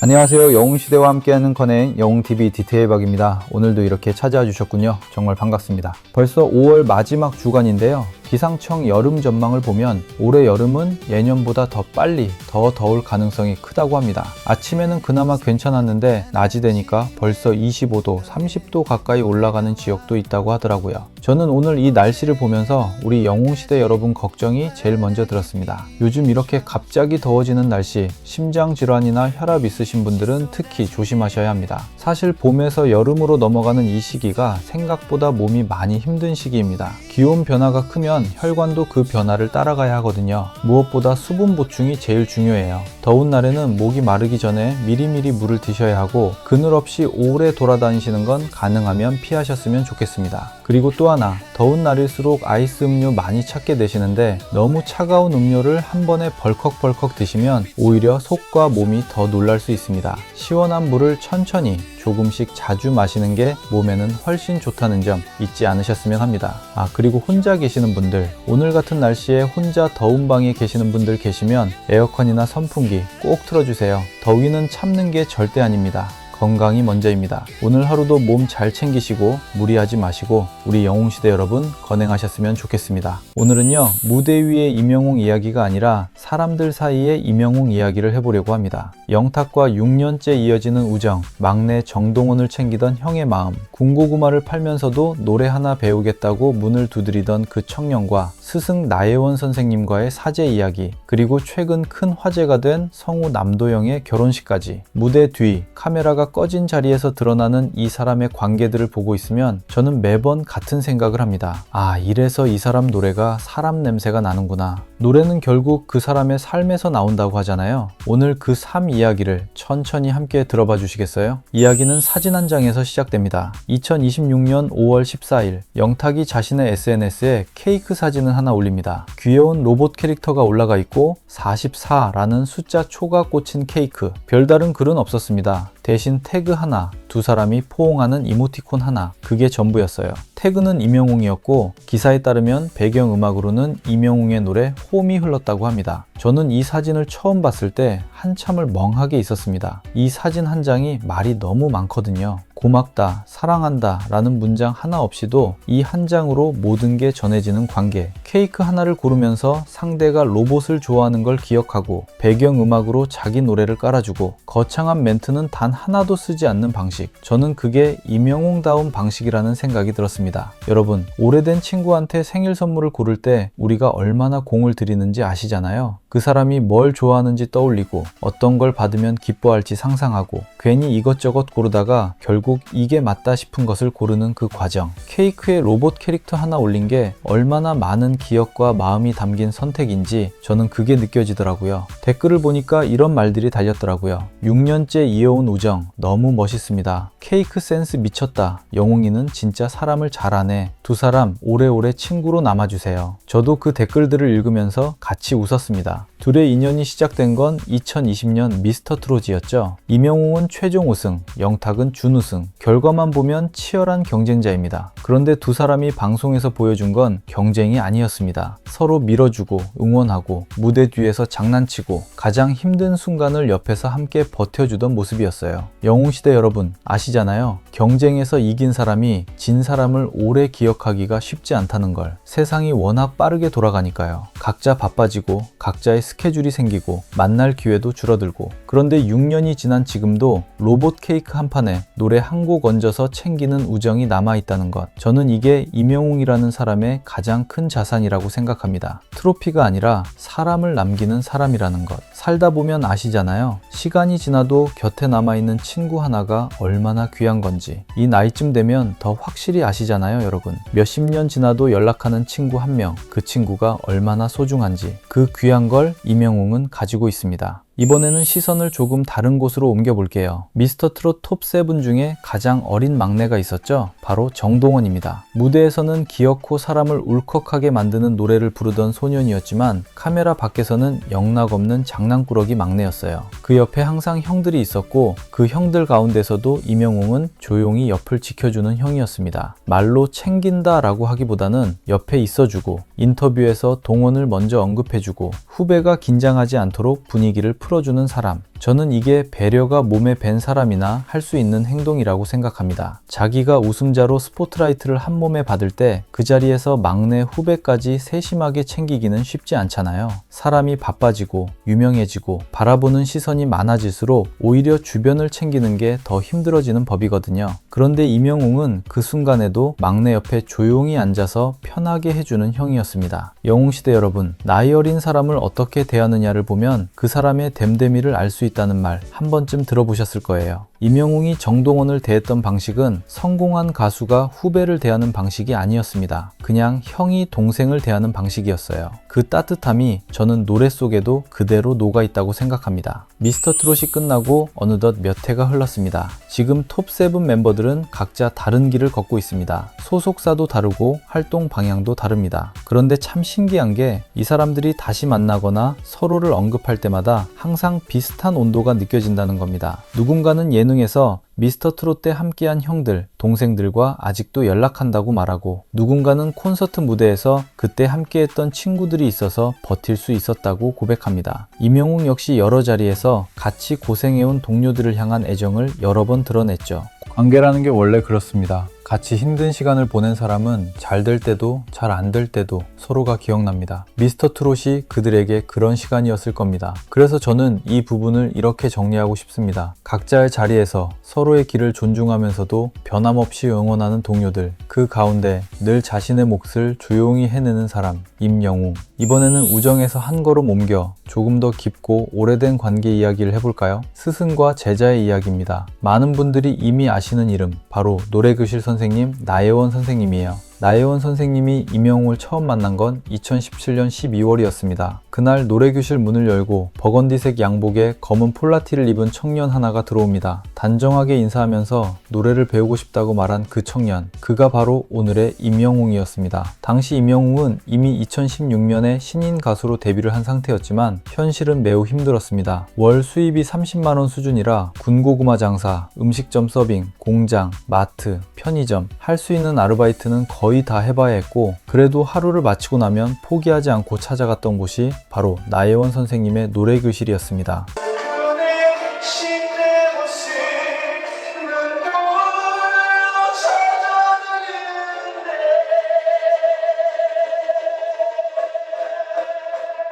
안녕하세요. 영웅시대와 함께하는 건행 영웅TV 디테일박입니다. 오늘도 이렇게 찾아와 주셨군요. 정말 반갑습니다. 벌써 5월 마지막 주간인데요. 기상청 여름 전망을 보면 올해 여름은 예년보다 더 빨리 더 더울 가능성이 크다고 합니다. 아침에는 그나마 괜찮았는데 낮이 되니까 벌써 25도, 30도 가까이 올라가는 지역도 있다고 하더라고요. 저는 오늘 이 날씨를 보면서 우리 영웅시대 여러분 걱정이 제일 먼저 들었습니다. 요즘 이렇게 갑자기 더워지는 날씨, 심장질환이나 혈압 있으신 분들은 특히 조심하셔야 합니다. 사실 봄에서 여름으로 넘어가는 이 시기가 생각보다 몸이 많이 힘든 시기입니다. 기온 변화가 크면 혈관도 그 변화를 따라가야 하거든요. 무엇보다 수분 보충이 제일 중요해요. 더운 날에는 목이 마르기 전에 미리미리 물을 드셔야 하고 그늘 없이 오래 돌아다니시는 건 가능하면 피하셨으면 좋겠습니다. 그리고 또 하나, 더운 날일수록 아이스 음료 많이 찾게 되시는데 너무 차가운 음료를 한 번에 벌컥벌컥 드시면 오히려 속과 몸이 더 놀랄 수 있습니다. 시원한 물을 천천히 조금씩 자주 마시는 게 몸에는 훨씬 좋다는 점 잊지 않으셨으면 합니다. 그리고 혼자 계시는 분들, 오늘 같은 날씨에 혼자 더운 방에 계시는 분들 계시면 에어컨이나 선풍기 꼭 틀어주세요. 더위는 참는 게 절대 아닙니다. 건강이 먼저입니다. 오늘 하루도 몸 잘 챙기시고 무리하지 마시고 우리 영웅시대 여러분 건행하셨으면 좋겠습니다. 오늘은요, 무대 위의 이명웅 이야기가 아니라 사람들 사이의 이명웅 이야기를 해보려고 합니다. 영탁과 6년째 이어지는 우정, 막내 정동원을 챙기던 형의 마음, 군고구마를 팔면서도 노래 하나 배우겠다고 문을 두드리던 그 청년과 스승 나혜원 선생님과의 사제 이야기, 그리고 최근 큰 화제가 된 성우 남도영의 결혼식까지, 무대 뒤 카메라가 꺼진 자리에서 드러나는 이 사람의 관계들을 보고 있으면 저는 매번 같은 생각을 합니다. 이래서 이 사람 노래가 사람 냄새가 나는구나. 노래는 결국 그 사람의 삶에서 나온다고 하잖아요. 오늘 그 삶 이야기를 천천히 함께 들어봐 주시겠어요? 이야기는 사진 한 장에서 시작됩니다. 2026년 5월 14일 영탁이 자신의 SNS에 케이크 사진을 하나 올립니다. 귀여운 로봇 캐릭터가 올라가 있고 44라는 숫자 초가 꽂힌 케이크, 별다른 글은 없었습니다. 대신 태그 하나, 두 사람이 포옹하는 이모티콘 하나, 그게 전부였어요. 태그는 이명웅이었고 기사에 따르면 배경음악으로는 이명웅의 노래 홈이 흘렀다고 합니다. 저는 이 사진을 처음 봤을 때 한참을 멍하게 있었습니다. 이 사진 한 장이 말이 너무 많거든요. 고맙다, 사랑한다 라는 문장 하나 없이도 이 한 장으로 모든 게 전해지는 관계. 케이크 하나를 고르면서 상대가 로봇을 좋아하는 걸 기억하고 배경음악으로 자기 노래를 깔아주고 거창한 멘트는 단 하나도 쓰지 않는 방식. 저는 그게 이명웅다운 방식이라는 생각이 들었습니다. 여러분, 오래된 친구한테 생일 선물을 고를 때 우리가 얼마나 공을 들이는지 아시잖아요. 그 사람이 뭘 좋아하는지 떠올리고 어떤 걸 받으면 기뻐할지 상상하고 괜히 이것저것 고르다가 결국 이게 맞다 싶은 것을 고르는 그 과정. 케이크에 로봇 캐릭터 하나 올린 게 얼마나 많은 기억과 마음이 담긴 선택인지 저는 그게 느껴지더라고요. 댓글을 보니까 이런 말들이 달렸더라고요. 6년째 이어온 우정 너무 멋있습니다. 케이크 센스 미쳤다. 영웅이는 진짜 사람을 잘하네. 두 사람 오래오래 친구로 남아주세요. 저도 그 댓글들을 읽으면서 같이 웃었습니다. 둘의 인연이 시작된 건 2020년 미스터 트롯이었죠. 이명웅은 최종 우승, 영탁은 준우승. 결과만 보면 치열한 경쟁자입니다. 그런데 두 사람이 방송에서 보여준 건 경쟁이 아니었습니다. 서로 밀어주고 응원하고 무대 뒤에서 장난치고 가장 힘든 순간을 옆에서 함께 버텨주던 모습이었어요. 영웅시대 여러분 아시잖아요. 경쟁에서 이긴 사람이 진 사람을 오래 기억하기가 쉽지 않다는 걸. 세상이 워낙 빠르게 돌아가니까요. 각자 바빠지고 각자의 스케줄이 생기고 만날 기회도 줄어들고, 그런데 6년이 지난 지금도 로봇 케이크 한 판에 노래 한 곡 얹어서 챙기는 우정이 남아있다는 것. 저는 이게 이명웅이라는 사람의 가장 큰 자산이라고 생각합니다. 트로피가 아니라 사람을 남기는 사람이라는 것. 살다 보면 아시잖아요. 시간이 지나도 곁에 남아있는 친구 하나가 얼마나 귀한 건지. 이 나이쯤 되면 더 확실히 아시잖아요, 여러분. 몇십 년 지나도 연락하는 친구 한 명, 그 친구가 얼마나 소중한지. 그 귀한 걸 이명웅은 가지고 있습니다. 이번에는 시선을 조금 다른 곳으로 옮겨볼게요. 미스터 트롯 톱7 중에 가장 어린 막내가 있었죠? 바로 정동원입니다. 무대에서는 기어코 사람을 울컥하게 만드는 노래를 부르던 소년이었지만 카메라 밖에서는 영락없는 장난꾸러기 막내였어요. 그 옆에 항상 형들이 있었고 그 형들 가운데서도 이명웅은 조용히 옆을 지켜주는 형이었습니다. 말로 챙긴다 라고 하기보다는 옆에 있어주고 인터뷰에서 동원을 먼저 언급해주고 후배가 긴장하지 않도록 분위기를 풀어주는 사람. 저는 이게 배려가 몸에 밴 사람이나 할 수 있는 행동이라고 생각합니다. 자기가 우승자로 스포트라이트를 한 몸에 받을 때 그 자리에서 막내 후배까지 세심하게 챙기기는 쉽지 않잖아요. 사람이 바빠지고 유명해지고 바라보는 시선이 많아질수록 오히려 주변을 챙기는 게 더 힘들어지는 법이거든요. 그런데 임영웅은 그 순간에도 막내 옆에 조용히 앉아서 편하게 해주는 형이었습니다. 영웅시대 여러분, 나이 어린 사람을 어떻게 대하느냐를 보면 그 사람의 됨됨이를 알 수 있다는 말 한 번쯤 들어보셨을 거예요. 임영웅이 정동원을 대했던 방식은 성공한 가수가 후배를 대하는 방식이 아니었습니다. 그냥 형이 동생을 대하는 방식이었어요. 그 따뜻함이 저는 노래 속에도 그대로 녹아있다고 생각합니다. 미스터트롯이 끝나고 어느덧 몇 해가 흘렀습니다. 지금 톱7 멤버들은 각자 다른 길을 걷고 있습니다. 소속사도 다르고 활동 방향도 다릅니다. 그런데 참 신기한 게 이 사람들이 다시 만나거나 서로를 언급할 때마다 항상 비슷한 온도가 느껴진다는 겁니다. 누군가는 예능에서 미스터트롯 때 함께한 형들, 동생들과 아직도 연락한다고 말하고, 누군가는 콘서트 무대에서 그때 함께했던 친구들이 있어서 버틸 수 있었다고 고백합니다. 임영웅 역시 여러 자리에서 같이 고생해온 동료들을 향한 애정을 여러 번 드러냈죠. 관계라는 게 원래 그렇습니다. 같이 힘든 시간을 보낸 사람은 잘 될 때도 잘 안 될 때도 서로가 기억납니다. 미스터트롯이 그들에게 그런 시간이었을 겁니다. 그래서 저는 이 부분을 이렇게 정리하고 싶습니다. 각자의 자리에서 서로의 길을 존중하면서도 변함없이 응원하는 동료들, 그 가운데 늘 자신의 몫을 조용히 해내는 사람, 임영웅. 이번에는 우정에서 한 걸음 옮겨 조금 더 깊고 오래된 관계 이야기를 해볼까요? 스승과 제자의 이야기입니다. 많은 분들이 이미 아시는 이름, 바로 노래교실 선생님 나혜원 선생님이에요. 나혜원 선생님이 임영웅을 처음 만난 건 2017년 12월이었습니다. 그날 노래교실 문을 열고 버건디색 양복에 검은 폴라티를 입은 청년 하나가 들어옵니다. 단정하게 인사하면서 노래를 배우고 싶다고 말한 그 청년, 그가 바로 오늘의 임영웅이었습니다. 당시 임영웅은 이미 2016년에 신인 가수로 데뷔를 한 상태였지만 현실은 매우 힘들었습니다. 월 수입이 30만원 수준이라 군고구마 장사, 음식점 서빙, 공장, 마트, 편의점, 할 수 있는 아르바이트는 거의 다 해봐야 했고, 그래도 하루를 마치고 나면 포기하지 않고 찾아갔던 곳이 바로 나혜원 선생님의 노래교실이었습니다.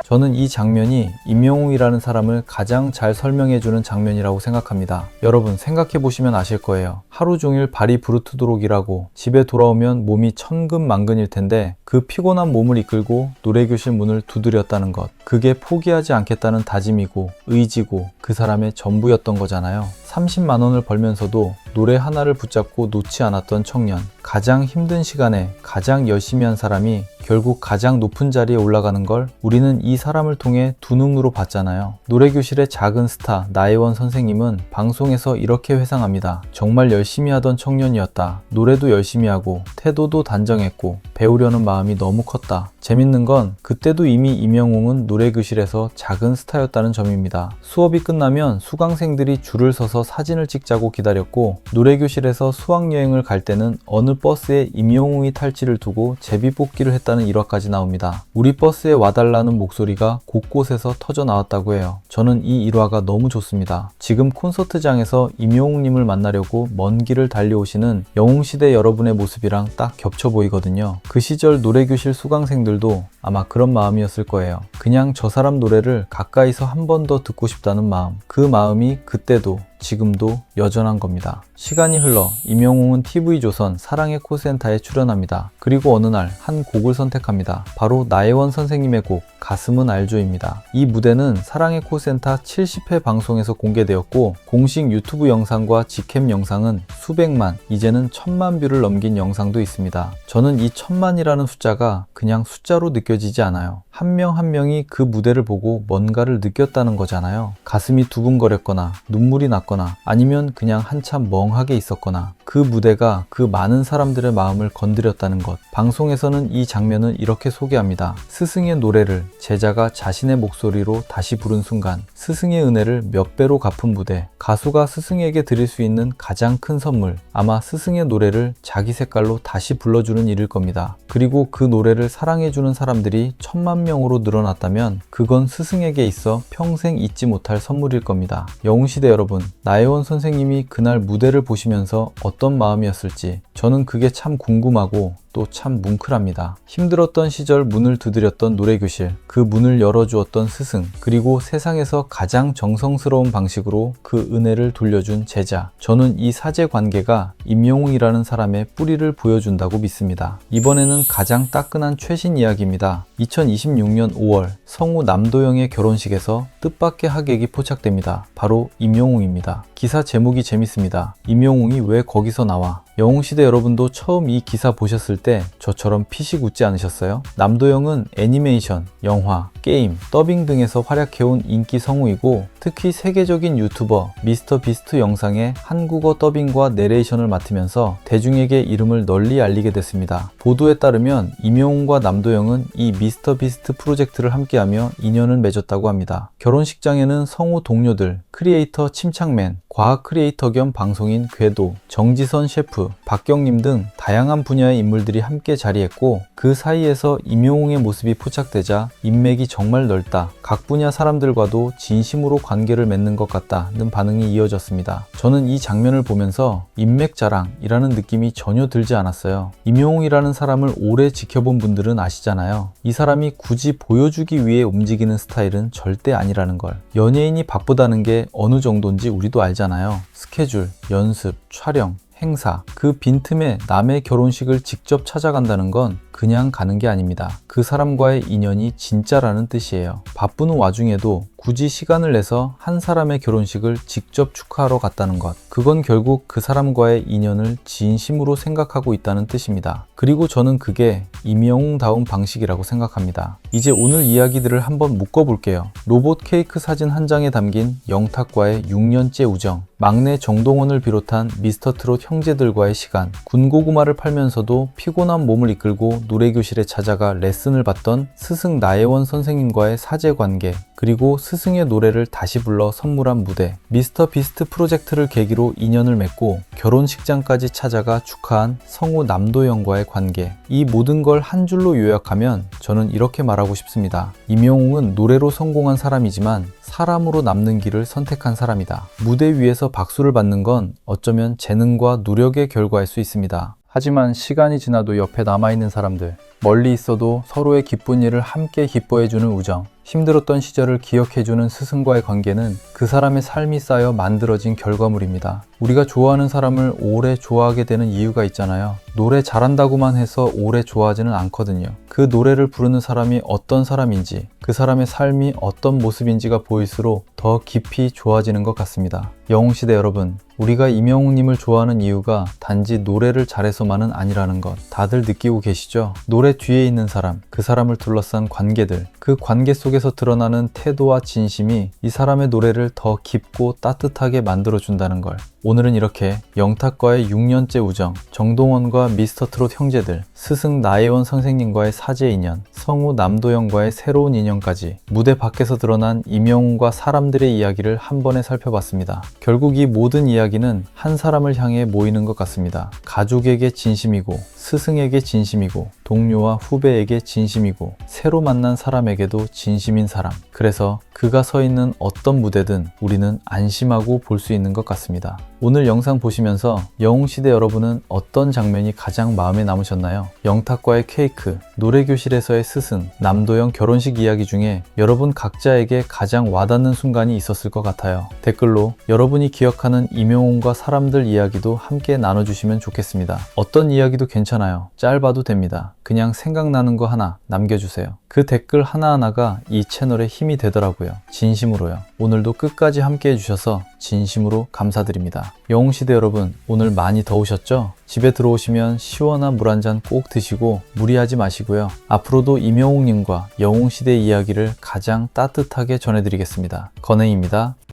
저는 이 장면이 임영웅이라는 사람을 가장 잘 설명해주는 장면이라고 생각합니다. 여러분 생각해보시면 아실 거예요. 하루 종일 발이 부르트도록 일하고 집에 돌아오면 몸이 천근만근일 텐데 그 피곤한 몸을 이끌고 노래교실 문을 두드렸다는 것. 그게 포기하지 않겠다는 다짐이고 의지고 그 사람의 전부였던 거잖아요. 30만 원을 벌면서도 노래 하나를 붙잡고 놓지 않았던 청년. 가장 힘든 시간에 가장 열심히 한 사람이 결국 가장 높은 자리에 올라가는 걸 우리는 이 사람을 통해 두 눈으로 봤잖아요. 노래교실의 작은 스타 나혜원 선생님은 방송에서 이렇게 회상합니다. 정말 열심히 하던 청년이었다. 노래도 열심히 하고 태도도 단정했고 배우려는 마음이 너무 컸다. 재밌는 건 그때도 이미 임영웅은 노래교실에서 작은 스타였다는 점입니다. 수업이 끝나면 수강생들이 줄을 서서 사진을 찍자고 기다렸고, 노래교실에서 수학여행을 갈 때는 어느 버스에 임영웅이 탈지를 두고 제비뽑기를 했다는 일화까지 나옵니다. 우리 버스에 와달라는 목소리가 곳곳에서 터져 나왔다고 해요. 저는 이 일화가 너무 좋습니다. 지금 콘서트장에서 임영웅님을 만나려고 먼 길을 달려오시는 영웅시대 여러분의 모습이랑 딱 겹쳐 보이거든요. 그 시절 노래교실 수강생들도 아마 그런 마음이었을 거예요. 그냥 저 사람 노래를 가까이서 한 번 더 듣고 싶다는 마음. 그 마음이 그때도 지금도 여전한 겁니다. 시간이 흘러 임영웅은 TV조선 사랑의 콜센터에 출연합니다. 그리고 어느 날 한 곡을 선택합니다. 바로 나혜원 선생님의 곡 가슴은 알죠입니다. 이 무대는 사랑의 콜센터 70회 방송에서 공개되었고, 공식 유튜브 영상과 직캠 영상은 수백만, 이제는 1000만 뷰를 넘긴 영상도 있습니다. 저는 이 1000만이라는 숫자가 그냥 숫자로 느껴지지 않아요. 한 명 한 명이 그 무대를 보고 뭔가를 느꼈다는 거잖아요. 가슴이 두근거렸거나 눈물이 났거나 있었거나 아니면 그냥 한참 멍하게 있었거나 그 무대가 그 많은 사람들의 마음을 건드렸다는 것. 방송에서는 이 장면을 이렇게 소개합니다. 스승의 노래를 제자가 자신의 목소리로 다시 부른 순간 스승의 은혜를 몇 배로 갚은 무대. 가수가 스승에게 드릴 수 있는 가장 큰 선물, 아마 스승의 노래를 자기 색깔로 다시 불러주는 일일 겁니다. 그리고 그 노래를 사랑해주는 사람들이 1000만 명으로 늘어났다면 그건 스승에게 있어 평생 잊지 못할 선물일 겁니다. 영웅시대 여러분, 나혜원 선생님이 그날 무대를 보시면서 어떤 마음이었을지 저는 그게 참 궁금하고 또 참 뭉클합니다. 힘들었던 시절 문을 두드렸던 노래교실, 그 문을 열어주었던 스승, 그리고 세상에서 가장 정성스러운 방식으로 그 은혜를 돌려준 제자. 저는 이 사제 관계가 임영웅이라는 사람의 뿌리를 보여준다고 믿습니다. 이번에는 가장 따끈한 최신 이야기입니다. 2026년 5월 성우 남도영의 결혼식에서 뜻밖의 하객이 포착됩니다. 바로 임영웅입니다. 기사 제목이 재밌습니다. 임영웅이 왜 거기서 나와? 영웅시대 여러분도 처음 이 기사 보셨을 때 저처럼 피식 웃지 않으셨어요? 남도영은 애니메이션, 영화, 게임, 더빙 등에서 활약해온 인기 성우이고 특히 세계적인 유튜버 미스터비스트 영상의 한국어 더빙과 내레이션을 맡으면서 대중에게 이름을 널리 알리게 됐습니다. 보도에 따르면 임영웅과 남도영은 이 미스터비스트 프로젝트를 함께하며 인연을 맺었다고 합니다. 결혼식장에는 성우 동료들, 크리에이터 침착맨, 과학 크리에이터 겸 방송인 궤도, 정지선 셰프, 박경림 등 다양한 분야의 인물들이 함께 자리했고 그 사이에서 임영웅의 모습이 포착되자 인맥이 정말 넓다. 각 분야 사람들과도 진심으로 관계를 맺는 것 같다는 반응이 이어졌습니다. 저는 이 장면을 보면서 인맥 자랑이라는 느낌이 전혀 들지 않았어요. 임영웅이라는 사람을 오래 지켜본 분들은 아시잖아요. 이 사람이 굳이 보여주기 위해 움직이는 스타일은 절대 아니라는 걸. 연예인이 바쁘다는 게 어느 정도인지 우리도 알잖아요. 스케줄, 연습, 촬영, 행사, 그 빈틈에 남의 결혼식을 직접 찾아간다는 건 그냥 가는 게 아닙니다. 그 사람과의 인연이 진짜라는 뜻이에요. 바쁜 와중에도 굳이 시간을 내서 한 사람의 결혼식을 직접 축하하러 갔다는 것. 그건 결국 그 사람과의 인연을 진심으로 생각하고 있다는 뜻입니다. 그리고 저는 그게 임영웅다운 방식이라고 생각합니다. 이제 오늘 이야기들을 한번 묶어볼게요. 로봇 케이크 사진 한 장에 담긴 영탁과의 6년째 우정, 막내 정동원을 비롯한 미스터트롯 형제들과의 시간, 군고구마를 팔면서도 피곤한 몸을 이끌고 노래교실에 찾아가 레슨을 받던 스승 나혜원 선생님과의 사제관계, 그리고 스승의 노래를 다시 불러 선물한 무대, 미스터비스트 프로젝트를 계기로 인연을 맺고 결혼식장까지 찾아가 축하한 성우 남도영과의 관계, 이 모든 걸 한 줄로 요약하면 저는 이렇게 말하고 싶습니다. 임영웅은 노래로 성공한 사람이지만 사람으로 남는 길을 선택한 사람이다. 무대 위에서 박수를 받는 건 어쩌면 재능과 노력의 결과일 수 있습니다. 하지만 시간이 지나도 옆에 남아있는 사람들, 멀리 있어도 서로의 기쁜 일을 함께 기뻐해주는 우정, 힘들었던 시절을 기억해주는 스승과의 관계는 그 사람의 삶이 쌓여 만들어진 결과물입니다. 우리가 좋아하는 사람을 오래 좋아하게 되는 이유가 있잖아요. 노래 잘한다고만 해서 오래 좋아하지는 않거든요. 그 노래를 부르는 사람이 어떤 사람인지, 그 사람의 삶이 어떤 모습인지가 보일수록 더 깊이 좋아지는 것 같습니다. 영웅시대 여러분, 우리가 임영웅님을 좋아하는 이유가 단지 노래를 잘해서만은 아니라는 것 다들 느끼고 계시죠? 노래 뒤에 있는 사람, 그 사람을 둘러싼 관계들, 그 관계 속에서 드러나는 태도와 진심이 이 사람의 노래를 더 깊고 따뜻하게 만들어준다는 걸. 오늘은 이렇게 영탁과의 6년째 우정, 정동원과 미스터트롯 형제들, 스승 나혜원 선생님과의 사제 인연, 성우 남도영과의 새로운 인연까지 무대 밖에서 드러난 임영웅과 사람들의 이야기를 한 번에 살펴봤습니다. 결국 이 모든 이야기는 한 사람을 향해 모이는 것 같습니다. 가족에게 진심이고, 스승에게 진심이고, 동료와 후배에게 진심이고, 새로 만난 사람에게도 진심인 사람. 그래서 그가 서 있는 어떤 무대든 우리는 안심하고 볼 수 있는 것 같습니다. 오늘 영상 보시면서 영웅시대 여러분은 어떤 장면이 가장 마음에 남으셨나요? 영탁과의 케이크, 노래교실에서의 스승, 남도영 결혼식 이야기 중에 여러분 각자에게 가장 와닿는 순간이 있었을 것 같아요. 댓글로 여러분이 기억하는 임영웅과 사람들 이야기도 함께 나눠주시면 좋겠습니다. 어떤 이야기도 괜찮아요. 짧아도 됩니다. 그냥 생각나는 거 하나 남겨주세요. 그 댓글 하나하나가 이 채널의 힘이 되더라고요. 진심으로요. 오늘도 끝까지 함께 해주셔서 진심으로 감사드립니다. 영웅시대 여러분, 오늘 많이 더우셨죠? 집에 들어오시면 시원한 물 한 잔 꼭 드시고 무리하지 마시고요. 앞으로도 임영웅님과 영웅시대 이야기를 가장 따뜻하게 전해드리겠습니다. 건행입니다.